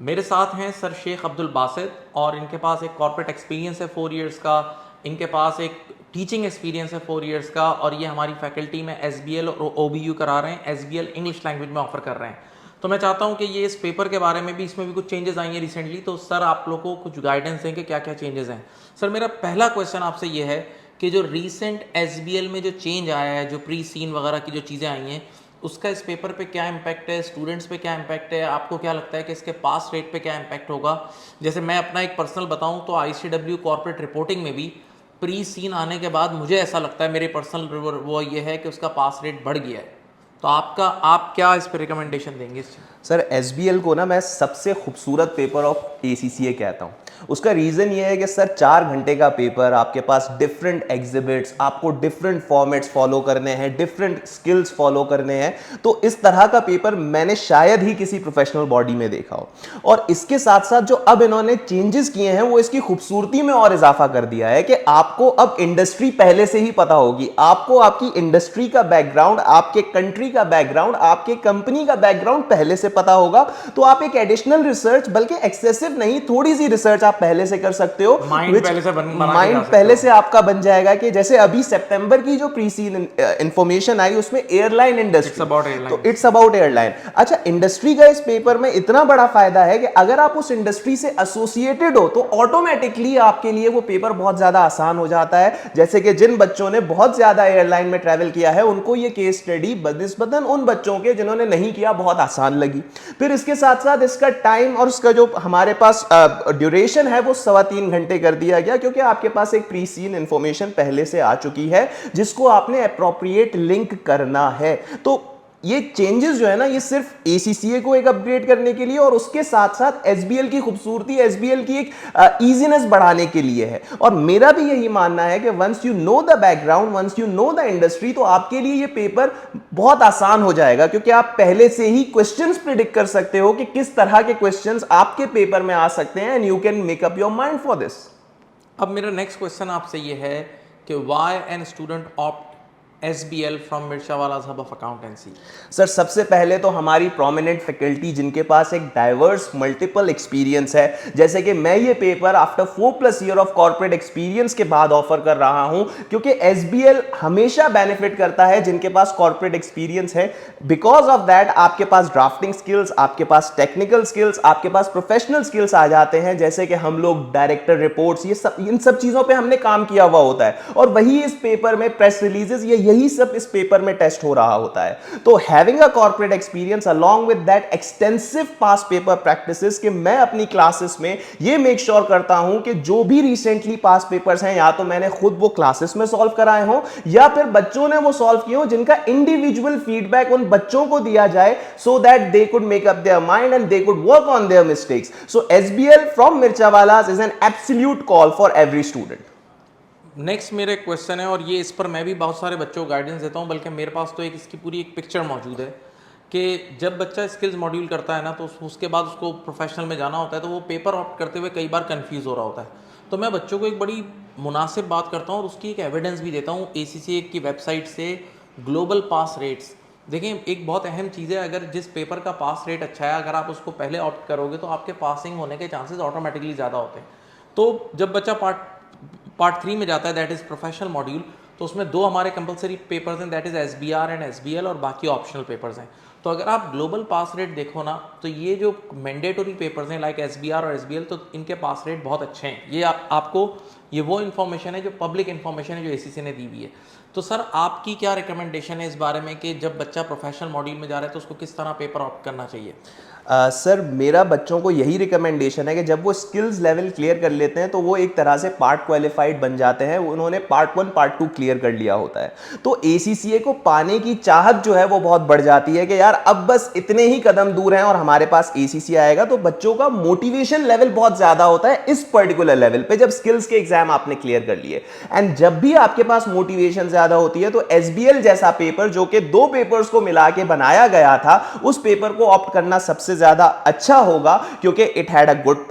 मेरे साथ हैं सर शेख अब्दुल बासित और इनके पास एक कॉर्पोरेट एक्सपीरियंस है 4 इयर्स का, इनके पास एक टीचिंग एक्सपीरियंस है 4 इयर्स का, और ये हमारी फैकल्टी में SBL और OBU करा रहे हैं, SBL इंग्लिश लैंग्वेज में ऑफर कर रहे हैं। तो मैं चाहता हूँ कि ये इस पेपर के बारे में भी, इसमें भी कुछ चेंजेस आई हैं रिसेंटली, तो सर आप लोग को कुछ गाइडेंस दें कि क्या क्या चेंजेस हैं। सर मेरा पहला क्वेश्चन आपसे ये है कि जो रीसेंट SBL में जो चेंज आया है, जो प्री सीन वगैरह की जो चीज़ें आई हैं, उसका इस पेपर पे क्या इम्पैक्ट है, स्टूडेंट्स पे क्या इम्पैक्ट है, आपको क्या लगता है कि इसके पास रेट पे क्या इम्पैक्ट होगा। जैसे मैं अपना एक पर्सनल बताऊं तो ICW कॉर्पोरेट रिपोर्टिंग में भी प्री सीन आने के बाद मुझे ऐसा लगता है, मेरे पर्सनल वो ये है कि उसका पास रेट बढ़ गया है। तो आप क्या इस पर रिकमेंडेशन देंगे इस चीज़? सर SBL को ना मैं सबसे खूबसूरत पेपर ऑफ ACCA कहता हूँ। उसका रीज़न ये है कि सर 4 घंटे का पेपर, आपके पास डिफरेंट एग्जिबिट्स, आपको डिफरेंट फॉर्मेट्स फॉलो करने हैं, डिफरेंट स्किल्स फॉलो करने हैं। तो इस तरह का पेपर मैंने शायद ही किसी प्रोफेशनल बॉडी में देखा हो। और इसके साथ साथ जो अब इन्होंने चेंजेस किए हैं वो इसकी खूबसूरती में और इजाफा कर दिया है कि आपको अब इंडस्ट्री पहले से ही पता होगी, आपको आपकी इंडस्ट्री का बैकग्राउंड, आपके कंट्री का बैकग्राउंड, आपके कंपनी का बैकग्राउंड पहले से पता होगा। तो आप एक एडिशनल रिसर्च, बल्कि एक्सेसिव नहीं, थोड़ी सी रिसर्च आप पहले से कर सकते हो। माइंड पहले से बना के माइंड जा सकते पहले हो। से आपका बन जाएगा कि जैसे अभी सितंबर की जो प्री सीन इंफॉर्मेशन आई उसमें एयरलाइन इंडस्ट्री, It's about तो airlines. It's about airline. अच्छा, इंडस्ट्री का इस पेपर में इतना बड़ा फायदा है कि अगर आप उस इंडस्ट्री से एसोसिएटेड हो तो ऑटोमेटिकली आपके लिए वो पेपर बहुत ज्यादा आसान हो जाता है। जैसे कि जिन बच्चों ने बहुत ज्यादा एयरलाइन में ट्रैवल किया है उनको ये केस स्टडी बनिस्बतन उन बच्चों के जिन्होंने नहीं किया बहुत आसान लगी। फिर इसके साथ साथ इसका टाइम और उसका जो हमारे पास ड्यूरेशन है वो 3.25 घंटे कर दिया गया, क्योंकि आपके पास एक प्री सीन इंफॉर्मेशन पहले से आ चुकी है जिसको आपने अप्रोप्रिएट लिंक करना है। तो ये चेंजेस जो है ना, ये सिर्फ ACCA को एक अपग्रेड करने के लिए और उसके साथ साथ SBL की खूबसूरती, SBL की एक इजीनेस बढ़ाने के लिए है। और मेरा भी यही मानना है कि once you know the background, once you know the industry, तो आपके लिए ये पेपर बहुत आसान हो जाएगा, क्योंकि आप पहले से ही क्वेश्चंस प्रिडिक्ट कर सकते हो कि किस तरह के क्वेश्चंस आपके पेपर में आ सकते हैं, and you can make up your mind for this. अब मेरा नेक्स्ट क्वेश्चन आपसे ये है कि why an student opt SBL from Mirchawala hub of accountancy. Sir सबसे पहले तो हमारी प्रोमिनेंट फैकल्टी जिनके पास एक डाइवर्स मल्टीपल एक्सपीरियंस है, जैसे कि मैं ये paper after 4+ year of corporate experience के बाद ऑफर कर रहा हूं, क्योंकि SBL हमेशा बेनिफिट करता है जिनके पास कॉर्पोरेट एक्सपीरियंस है। बिकॉज ऑफ दैट आपके पास ड्राफ्टिंग स्किल्स, आपके पास टेक्निकल स्किल्स, आपके पास प्रोफेशनल स्किल्स आ जाते हैं, जैसे कि हम लोग डायरेक्टर रिपोर्ट्स, ये सब, इन सब चीजों पर हमने काम किया हुआ होता है। और वही इस पेपर में प्रेस रिलीजेस, यही सब इस पेपर में टेस्ट हो रहा होता है। तो having a corporate experience along with that extensive pass paper practices, कि मैं अपनी क्लासेस में ये मेक श्योर करता हूं कि जो भी रिसेंटली पास पेपर्स हैं, या तो मैंने खुद वो क्लासेस में सॉल्व कराए हों या फिर बच्चों ने वो सॉल्व किए हों, जिनका इंडिविजुअल फीडबैक उन बच्चों को दिया जाए, so that they could make up their mind and they could work on their mistakes. So SBL from Mirchawala's is an absolute call for every student. Next मेरे क्वेश्चन है, और ये इस पर मैं भी बहुत सारे बच्चों को गाइडेंस देता हूँ, बल्कि मेरे पास तो इसकी पूरी एक पिक्चर मौजूद है कि जब बच्चा स्किल्स मॉड्यूल करता है ना, तो उसके बाद उसको प्रोफेशनल में जाना होता है, तो वो पेपर ऑप्ट करते हुए कई बार कंफ्यूज हो रहा होता है। तो मैं बच्चों को एक बड़ी मुनासिब बात करता हूँ और उसकी एक एविडेंस भी देता हूँ ACCA की वेबसाइट से, ग्लोबल पास रेट्स। देखिए एक बहुत अहम चीज़ है, अगर जिस पेपर का पास रेट अच्छा है, अगर आप उसको पहले ऑप्ट करोगे तो आपके पासिंग होने के चांसेस ऑटोमेटिकली ज़्यादा होते हैं। तो जब बच्चा पार्ट 3 में जाता है, दैट इज़ प्रोफेशनल मॉड्यूल, तो उसमें 2 हमारे कंपलसरी पेपर्स हैं, that is SBR and SBL, और बाकी ऑप्शनल पेपर्स हैं। तो अगर आप ग्लोबल पास रेट देखो ना, तो ये जो मैंडेटरी पेपर्स हैं लाइक SBR और SBL, तो इनके पास रेट बहुत अच्छे हैं। ये आपको ये वो इन्फॉर्मेशन है जो पब्लिक इन्फॉर्मेशन है जो ACCA ने दी हुई है। तो सर आपकी क्या रिकमेंडेशन है इस बारे में कि जब बच्चा प्रोफेशनल मॉड्यूल में जा रहा है तो उसको किस तरह पेपर ऑप्ट करना चाहिए? सर मेरा बच्चों को यही रिकमेंडेशन है कि जब वो स्किल्स लेवल क्लियर कर लेते हैं तो वो एक तरह से पार्ट क्वालिफाइड बन जाते हैं, उन्होंने पार्ट 1 पार्ट 2 क्लियर कर लिया होता है। तो ACCA को पाने की चाहत जो है वो बहुत बढ़ जाती है कि यार अब बस इतने ही कदम दूर हैं और हमारे पास ACCA आएगा। तो बच्चों का मोटिवेशन लेवल बहुत ज़्यादा होता है इस पर्टिकुलर लेवल पे, जब स्किल्स के एग्जाम एग्जाम आपने क्लियर कर लिए। एंड जब भी आपके पास मोटिवेशन ज्यादा होती है तो एसबीएल जैसा पेपर जो कि 2 पेपर्स को मिला के बनाया गया था, उस पेपर को ऑप्ट करना सबसे ज्यादा अच्छा होगा, क्योंकि it had a good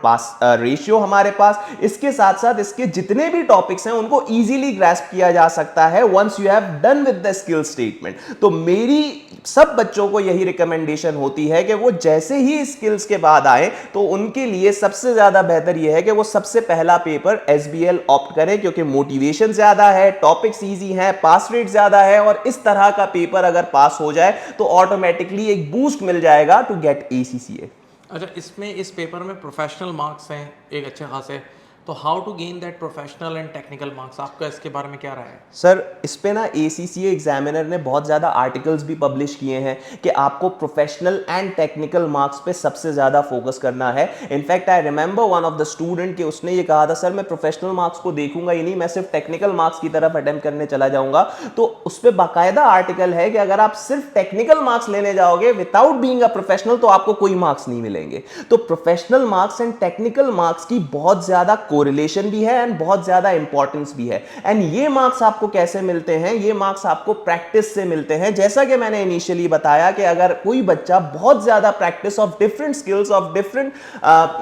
pass ratio हमारे पास। इसके साथ साथ इसके जितने भी टॉपिक्स हैं उनको इजीली ग्रैस्प किया जा सकता है once you have done with the skill statement. तो मेरी सब बच्चों को यही रिकमेंडेशन होती है कि वो जैसे ही स्किल्स के बाद आए तो उनके लिए सबसे ज्यादा बेहतर यह है कि वो सबसे पहला पेपर एसबीएल ऑप्ट करें, क्योंकि मोटिवेशन ज्यादा है, टॉपिक्स इजी हैं, पास रेट ज्यादा है, और इस तरह का पेपर अगर पास हो जाए तो ऑटोमेटिकली एक बूस्ट मिल जाएगा टू गेट एसीसीए। अच्छा, इसमें इस पेपर में प्रोफेशनल मार्क्स हैं एक अच्छे खासे, तो how to gain that professional and technical marks, आपका इसके बारे में क्या राय है? सर, इस पे ना एसीसीए एग्जामिनर ने बहुत ज़्यादा आर्टिकल्स भी पब्लिश किए हैं कि आपको प्रोफेशनल एंड टेक्निकल मार्क्स पे सबसे ज़्यादा फोकस करना है। In fact I remember one of the student कि उसने ये कहा था, सर मैं प्रोफेशनल मार्क्स को देखूंगा ही नहीं, मैं सिर्फ टेक्निकल मार्क्स की तरफ अटेम्प्ट करने चला जाऊंगा। तो उस पर बाकायदा आर्टिकल है कि अगर आप सिर्फ टेक्निकल मार्क्स लेने जाओगे विदाउट बीइंग अ प्रोफेशनल तो आपको कोई मार्क्स नहीं मिलेंगे। तो professional marks and technical marks की बहुत ज़्यादा कोरिलेशन भी है एंड बहुत ज़्यादा इंपॉर्टेंस भी है। एंड ये मार्क्स आपको कैसे मिलते हैं? ये मार्क्स आपको प्रैक्टिस से मिलते हैं। जैसा कि मैंने इनिशियली बताया कि अगर कोई बच्चा बहुत ज्यादा practice of different skills of different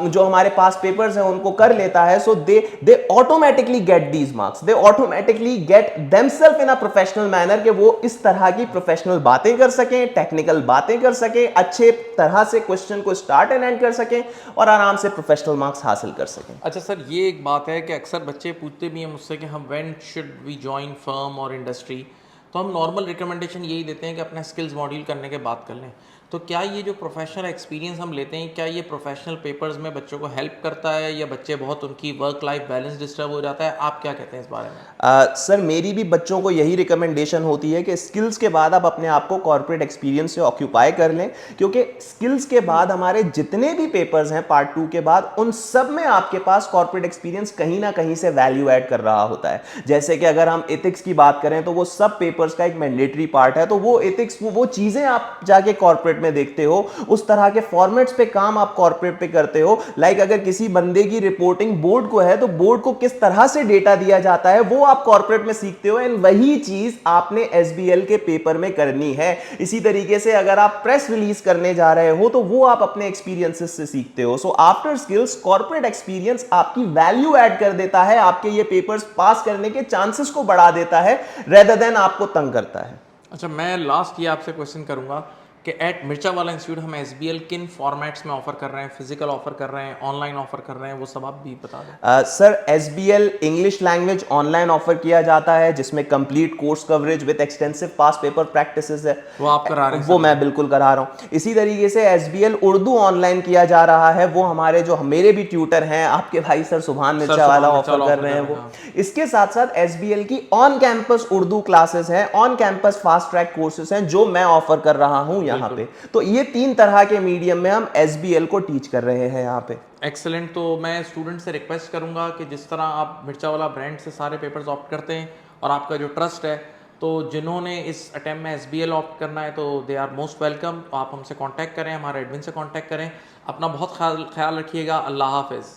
जो हमारे पास पेपर्स हैं उनको कर लेता है, so they automatically get these marks, they automatically get themselves in a professional manner कि वो इस तरह की प्रोफेशनल बातें कर सकें, टेक्निकल बातें कर सकें, अच्छे तरह से क्वेश्चन को स्टार्ट एंड एंड कर सकें और आराम से प्रोफेशनल मार्क्स हासिल कर सकें। अच्छा सर, ये एक बात है कि अक्सर बच्चे पूछते भी हैं मुझसे कि हम when should we join firm और इंडस्ट्री, तो हम नॉर्मल रिकमेंडेशन यही देते हैं कि अपना स्किल्स मॉड्यूल करने के बाद कर लें। तो क्या ये जो प्रोफेशनल एक्सपीरियंस हम लेते हैं, क्या ये प्रोफेशनल पेपर्स में बच्चों को हेल्प करता है या बच्चे बहुत उनकी वर्क लाइफ बैलेंस डिस्टर्ब हो जाता है? आप क्या कहते हैं इस बारे में? सर, मेरी भी बच्चों को यही रिकमेंडेशन होती है कि स्किल्स के बाद आप अपने आप को कॉर्पोरेट एक्सपीरियंस से ऑक्यूपाई कर लें, क्योंकि स्किल्स के बाद हमारे जितने भी पेपर्स हैं पार्ट 2 के बाद, उन सब में आपके पास कॉर्पोरेट एक्सपीरियंस कहीं ना कहीं से वैल्यू ऐड कर रहा होता है। जैसे कि अगर हम एथिक्स की बात करें तो वो सब पेपर्स का एक मैंडेटरी पार्ट है, तो वो एथिक्स वो चीज़ें आप जाके कॉर्पोरेट में देखते हो, उस तरह के फॉर्मेट्स पे काम आप कॉर्पोरेट पे करते हो। लाइक अगर किसी बंदे की रिपोर्टिंग बोर्ड को है तो बोर्ड को किस तरह से डेटा दिया जाता है वो आप कॉर्पोरेट में सीखते हो, एंड वही चीज आपने एसबीएल के पेपर में करनी है। इसी तरीके से अगर आप प्रेस रिलीज करने जा रहे हो तो वो आप अपने एक्सपीरियंसेस से सीखते हो। So after skills, corporate experience आपकी वैल्यू ऐड कर देता है, आपके ये पेपर्स पास करने के चांसेस को बढ़ा देता है रेदर देन आपको तंग करता है। अच्छा, मैं लास्ट ये आपसे क्वेश्चन करूंगा कि एट मिर्चा वाला इंस्टीट्यूट हम एसबीएल किन फॉर्मेट्स में ऑफर कर रहे हैं, फिजिकल ऑफर कर रहे हैं, ऑनलाइन ऑफर कर रहे हैं, वो सब आप भी बता दें। Sir, SBL English language online offer किया जाता है जिसमें complete course coverage with extensive pass paper practices है, वो आप करा रहे हैं? वो मैं बिल्कुल करा रहा हूँ। इसी तरीके से एसबीएल उर्दू ऑनलाइन किया जा रहा है, वो हमारे जो मेरे भी ट्यूटर हैं, आपके भाई सर सुभान मिर्चा वाला ऑफर कर रहे हैं वो। इसके साथ साथ एसबीएल की ऑन कैंपस उर्दू क्लासेस हैं, on campus fast track courses हैं जो मैं ऑफर कर रहा हूँ यहाँ पे। तो ये 3 तरह के मीडियम में हम एसबीएल को टीच कर रहे हैं यहाँ पे। एक्सेलेंट। तो मैं स्टूडेंट से रिक्वेस्ट करूंगा कि जिस तरह आप मिर्चा वाला ब्रांड से सारे पेपर्स ऑप्ट करते हैं और आपका जो ट्रस्ट है, तो जिन्होंने इस अटेम्प्ट में एसबीएल ऑप्ट करना है तो दे आर मोस्ट वेलकम। तो आप हमसे कांटेक्ट करें, हमारे एडमिन से कांटेक्ट करें। अपना बहुत ख्याल रखिएगा। अल्लाह हाफिज़।